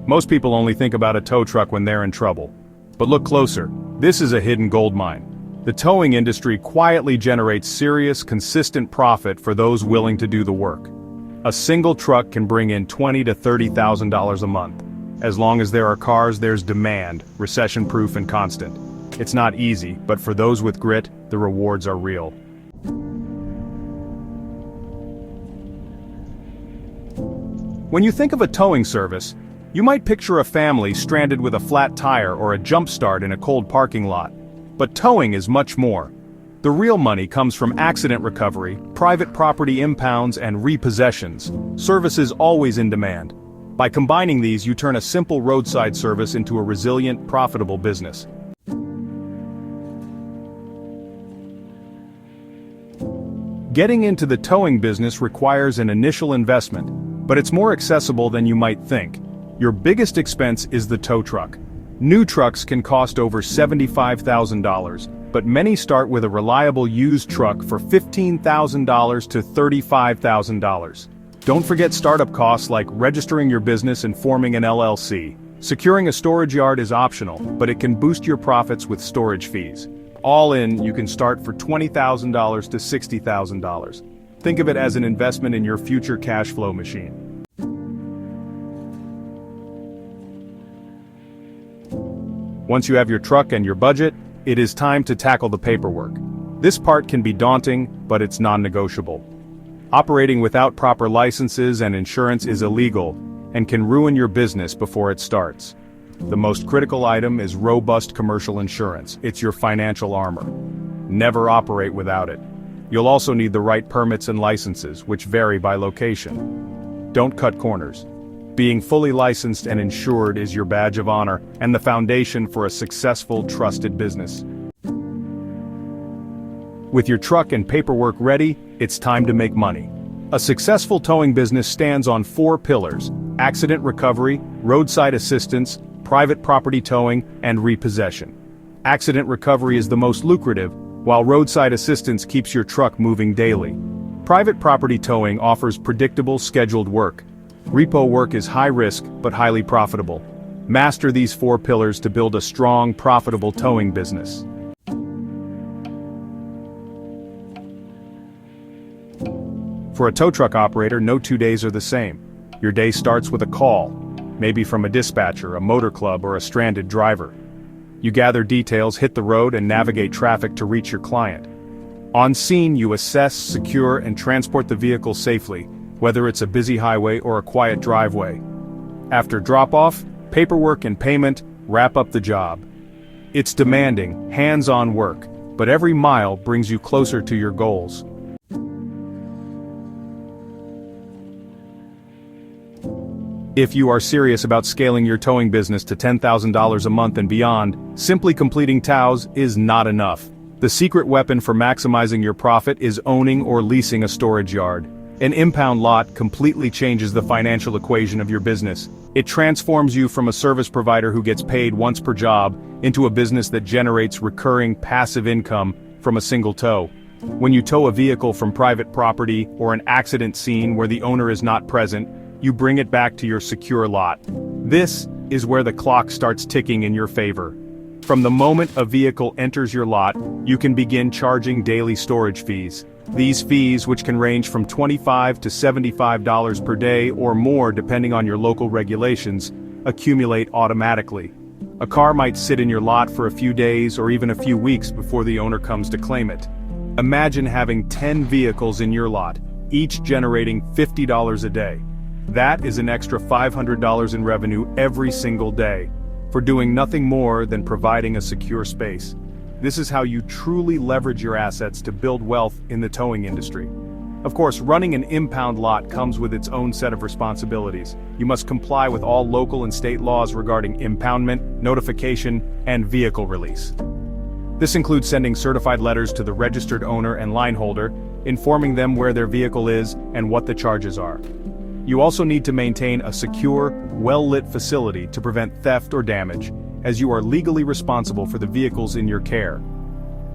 Most people only think about a tow truck when they're in trouble. But look closer. This is a hidden gold mine. The towing industry quietly generates serious, consistent profit for those willing to do the work. A single truck can bring in $20,000 to $30,000 a month. As long as there are cars, there's demand, recession-proof and constant. It's not easy, but for those with grit, the rewards are real. When you think of a towing service, you might picture a family stranded with a flat tire or a jump start in a cold parking lot. But towing is much more. The real money comes from accident recovery, private property impounds, and repossessions, services always in demand. By combining these, you turn a simple roadside service into a resilient, profitable business. Getting into the towing business requires an initial investment, but it's more accessible than you might think. Your biggest expense is the tow truck. New trucks can cost over $75,000, but many start with a reliable used truck for $15,000 to $35,000. Don't forget startup costs like registering your business and forming an LLC. Securing a storage yard is optional, but it can boost your profits with storage fees. All in, you can start for $20,000 to $60,000. Think of it as an investment in your future cash flow machine. Once you have your truck and your budget, it is time to tackle the paperwork. This part can be daunting, but it's non-negotiable. Operating without proper licenses and insurance is illegal and can ruin your business before it starts. The most critical item is robust commercial insurance. It's your financial armor. Never operate without it. You'll also need the right permits and licenses, which vary by location. Don't cut corners. Being fully licensed and insured is your badge of honor and the foundation for a successful, trusted business. With your truck and paperwork ready, it's time to make money. A successful towing business stands on 4 pillars: accident recovery, roadside assistance, private property towing, and repossession. Accident recovery is the most lucrative, while roadside assistance keeps your truck moving daily. Private property towing offers predictable, scheduled work. Repo work is high risk, but highly profitable. Master these 4 pillars to build a strong, profitable towing business. For a tow truck operator, no 2 days are the same. Your day starts with a call, maybe from a dispatcher, a motor club, or a stranded driver. You gather details, hit the road, and navigate traffic to reach your client. On scene, you assess, secure, and transport the vehicle safely, whether it's a busy highway or a quiet driveway. After drop-off, paperwork and payment wrap up the job. It's demanding, hands-on work, but every mile brings you closer to your goals. If you are serious about scaling your towing business to $10,000 a month and beyond, simply completing tows is not enough. The secret weapon for maximizing your profit is owning or leasing a storage yard. An impound lot completely changes the financial equation of your business. It transforms you from a service provider who gets paid once per job into a business that generates recurring passive income from a single tow. When you tow a vehicle from private property or an accident scene where the owner is not present, you bring it back to your secure lot. This is where the clock starts ticking in your favor. From the moment a vehicle enters your lot, you can begin charging daily storage fees. These fees, which can range from $25 to $75 per day or more depending on your local regulations, accumulate automatically. A car might sit in your lot for a few days or even a few weeks before the owner comes to claim it. Imagine having 10 vehicles in your lot, each generating $50 a day. That is an extra $500 in revenue every single day, for doing nothing more than providing a secure space. This is how you truly leverage your assets to build wealth in the towing industry. Of course, running an impound lot comes with its own set of responsibilities. You must comply with all local and state laws regarding impoundment, notification, and vehicle release. This includes sending certified letters to the registered owner and line holder, informing them where their vehicle is and what the charges are. You also need to maintain a secure, well-lit facility to prevent theft or damage, as you are legally responsible for the vehicles in your care.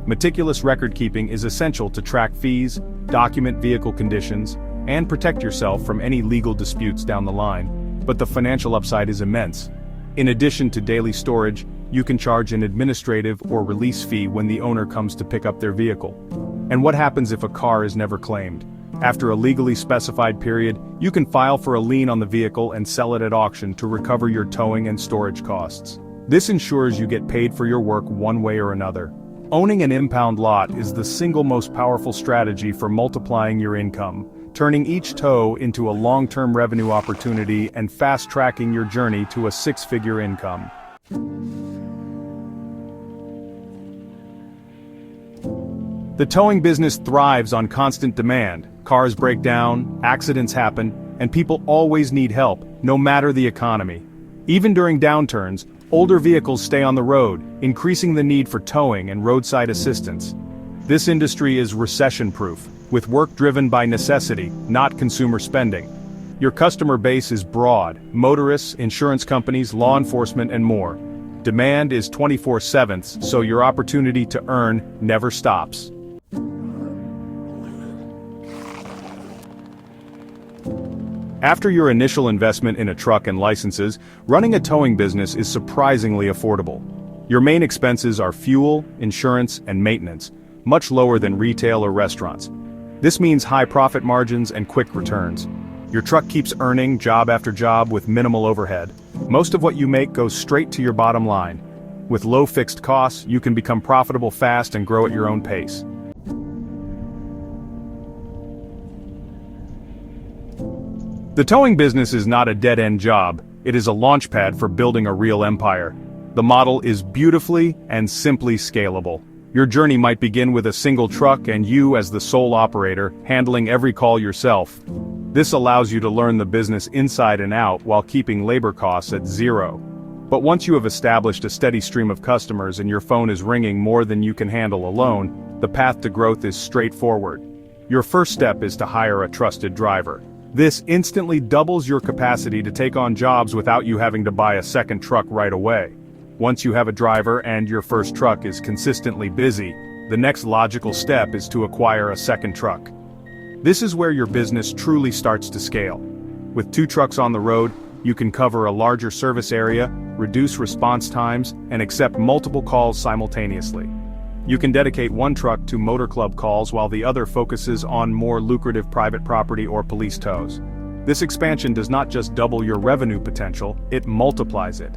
Meticulous record-keeping is essential to track fees, document vehicle conditions, and protect yourself from any legal disputes down the line. but the financial upside is immense. In addition to daily storage, you can charge an administrative or release fee when the owner comes to pick up their vehicle. And what happens if a car is never claimed? After a legally specified period, you can file for a lien on the vehicle and sell it at auction to recover your towing and storage costs. This ensures you get paid for your work one way or another. Owning an impound lot is the single most powerful strategy for multiplying your income, turning each tow into a long-term revenue opportunity and fast-tracking your journey to a six-figure income. The towing business thrives on constant demand. Cars break down, accidents happen, and people always need help, no matter the economy. Even during downturns, older vehicles stay on the road, increasing the need for towing and roadside assistance. This industry is recession-proof, with work driven by necessity, not consumer spending. Your customer base is broad: motorists, insurance companies, law enforcement, and more. Demand is 24/7, so your opportunity to earn never stops. After your initial investment in a truck and licenses, running a towing business is surprisingly affordable. Your main expenses are fuel, insurance, and maintenance, much lower than retail or restaurants. This means high profit margins and quick returns. Your truck keeps earning job after job with minimal overhead. Most of what you make goes straight to your bottom line. With low fixed costs, you can become profitable fast and grow at your own pace. The towing business is not a dead-end job, it is a launchpad for building a real empire. The model is beautifully and simply scalable. Your journey might begin with a single truck and you as the sole operator, handling every call yourself. This allows you to learn the business inside and out while keeping labor costs at zero. But once you have established a steady stream of customers and your phone is ringing more than you can handle alone, the path to growth is straightforward. Your first step is to hire a trusted driver. This instantly doubles your capacity to take on jobs without you having to buy a second truck right away. Once you have a driver and your first truck is consistently busy, the next logical step is to acquire a second truck. This is where your business truly starts to scale. With 2 trucks on the road, you can cover a larger service area, reduce response times, and accept multiple calls simultaneously. You can dedicate 1 truck to motor club calls while the other focuses on more lucrative private property or police tows. This expansion does not just double your revenue potential, it multiplies it.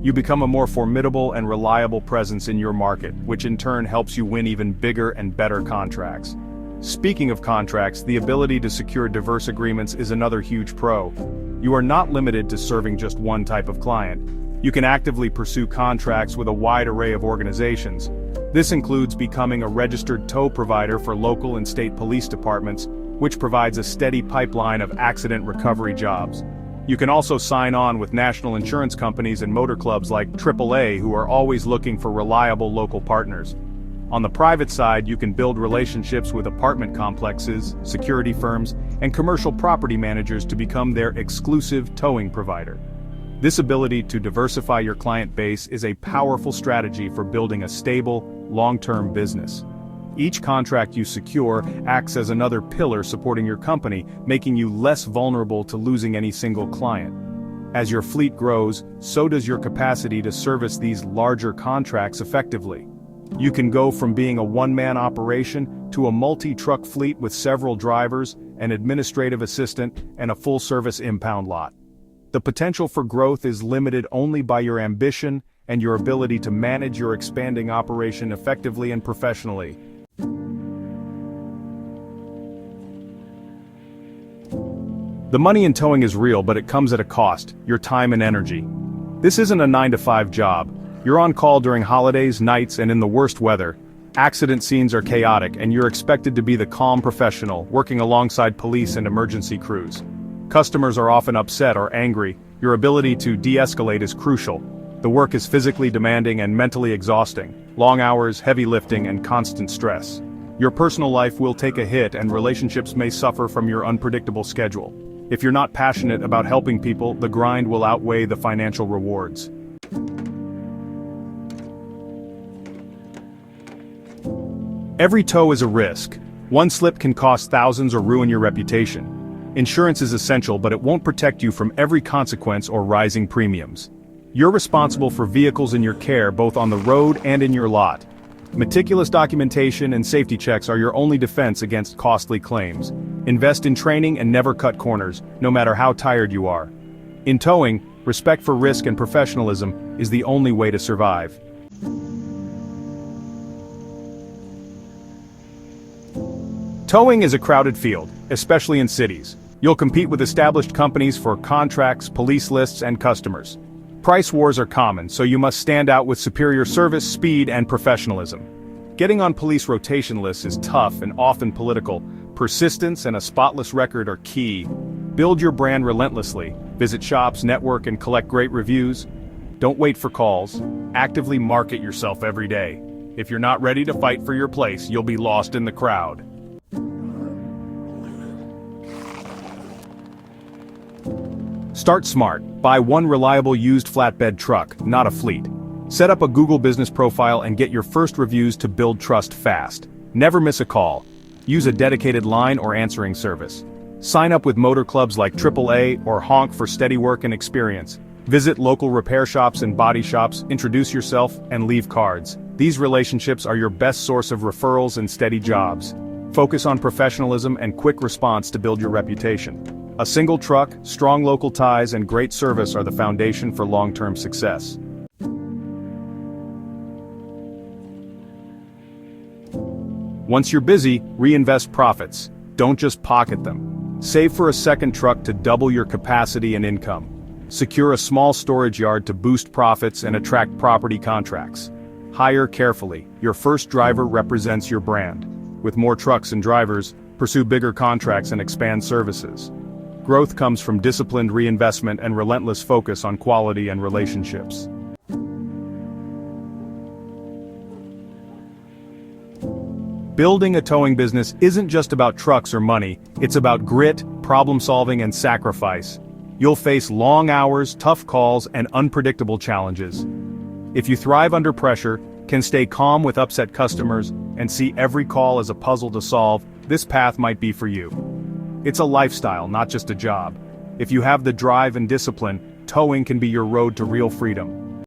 You become a more formidable and reliable presence in your market, which in turn helps you win even bigger and better contracts. Speaking of contracts, the ability to secure diverse agreements is another huge pro. You are not limited to serving just one type of client. You can actively pursue contracts with a wide array of organizations. This includes becoming a registered tow provider for local and state police departments, which provides a steady pipeline of accident recovery jobs. You can also sign on with national insurance companies and motor clubs like AAA, who are always looking for reliable local partners. On the private side, you can build relationships with apartment complexes, security firms, and commercial property managers to become their exclusive towing provider. This ability to diversify your client base is a powerful strategy for building a stable, long-term business. Each contract you secure acts as another pillar supporting your company, making you less vulnerable to losing any single client. As your fleet grows, so does your capacity to service these larger contracts effectively. You can go from being a one-man operation to a multi-truck fleet with several drivers, an administrative assistant, and a full-service impound lot. The potential for growth is limited only by your ambition and your ability to manage your expanding operation effectively and professionally. The money in towing is real, but it comes at a cost: your time and energy. This isn't a 9-to-5 job. You're on call during holidays, nights, and in the worst weather. Accident scenes are chaotic, and you're expected to be the calm professional, working alongside police and emergency crews. Customers are often upset or angry. Your ability to de-escalate is crucial. The work is physically demanding and mentally exhausting. Long hours, heavy lifting, and constant stress. Your personal life will take a hit and relationships may suffer from your unpredictable schedule. If you're not passionate about helping people, the grind will outweigh the financial rewards. Every tow is a risk. One slip can cost thousands or ruin your reputation. Insurance is essential, but it won't protect you from every consequence or rising premiums. You're responsible for vehicles in your care both on the road and in your lot. Meticulous documentation and safety checks are your only defense against costly claims. Invest in training and never cut corners, no matter how tired you are. In towing, respect for risk and professionalism is the only way to survive. Towing is a crowded field, especially in cities. You'll compete with established companies for contracts, police lists, and customers. Price wars are common, so you must stand out with superior service, speed, and professionalism. Getting on police rotation lists is tough and often political. Persistence and a spotless record are key. Build your brand relentlessly. Visit shops, network, and collect great reviews. Don't wait for calls. Actively market yourself every day. If you're not ready to fight for your place, you'll be lost in the crowd. Start smart. Buy one reliable used flatbed truck, not a fleet. Set up a Google business profile and get your first reviews to build trust fast. Never miss a call. Use a dedicated line or answering service. Sign up with motor clubs like AAA or Honk for steady work and experience. Visit local repair shops and body shops, introduce yourself, and leave cards. These relationships are your best source of referrals and steady jobs. Focus on professionalism and quick response to build your reputation. A single truck, strong local ties, and great service are the foundation for long-term success. Once you're busy, reinvest profits. Don't just pocket them. Save for a second truck to double your capacity and income. Secure a small storage yard to boost profits and attract property contracts. Hire carefully. Your first driver represents your brand. With more trucks and drivers, pursue bigger contracts and expand services. Growth comes from disciplined reinvestment and relentless focus on quality and relationships. Building a towing business isn't just about trucks or money, it's about grit, problem solving, and sacrifice. You'll face long hours, tough calls, and unpredictable challenges. If you thrive under pressure, can stay calm with upset customers, and see every call as a puzzle to solve, this path might be for you. It's a lifestyle, not just a job. If you have the drive and discipline, towing can be your road to real freedom.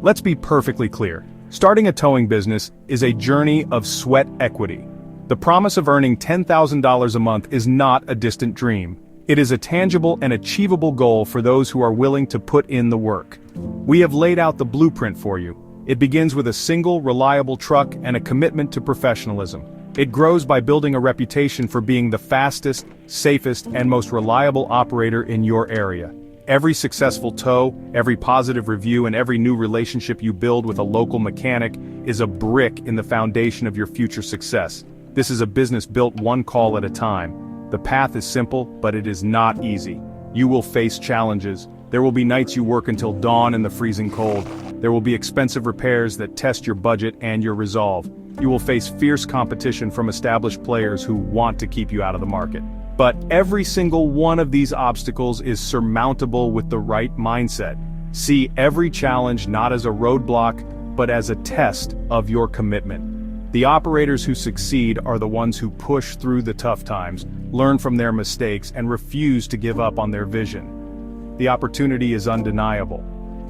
Let's be perfectly clear. Starting a towing business is a journey of sweat equity. The promise of earning $10,000 a month is not a distant dream. It is a tangible and achievable goal for those who are willing to put in the work. We have laid out the blueprint for you. It begins with a single, reliable truck and a commitment to professionalism. It grows by building a reputation for being the fastest, safest, and most reliable operator in your area. Every successful tow, every positive review, and every new relationship you build with a local mechanic is a brick in the foundation of your future success. This is a business built one call at a time. The path is simple, but it is not easy. You will face challenges. There will be nights you work until dawn in the freezing cold. There will be expensive repairs that test your budget and your resolve. You will face fierce competition from established players who want to keep you out of the market. But every single one of these obstacles is surmountable with the right mindset. See every challenge not as a roadblock, but as a test of your commitment. The operators who succeed are the ones who push through the tough times, learn from their mistakes, and refuse to give up on their vision. The opportunity is undeniable.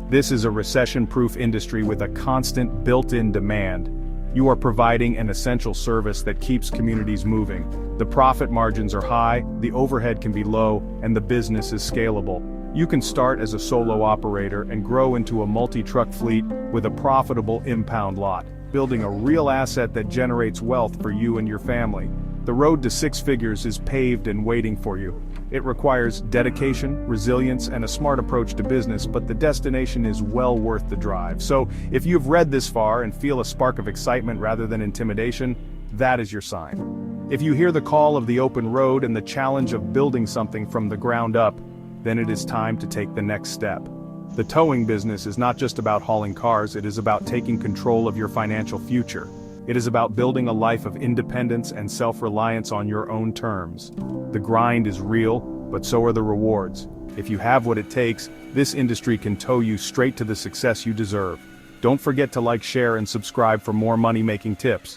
This is a recession-proof industry with a constant built-in demand. You are providing an essential service that keeps communities moving. The profit margins are high, the overhead can be low, and the business is scalable. You can start as a solo operator and grow into a multi-truck fleet with a profitable impound lot, building a real asset that generates wealth for you and your family. The road to six figures is paved and waiting for you. It requires dedication, resilience, and a smart approach to business, but the destination is well worth the drive. So, if you've read this far and feel a spark of excitement rather than intimidation, that is your sign. If you hear the call of the open road and the challenge of building something from the ground up, then it is time to take the next step. The towing business is not just about hauling cars, it is about taking control of your financial future. It is about building a life of independence and self-reliance on your own terms. The grind is real, but so are the rewards. If you have what it takes, this industry can tow you straight to the success you deserve. Don't forget to like, share, and subscribe for more money-making tips.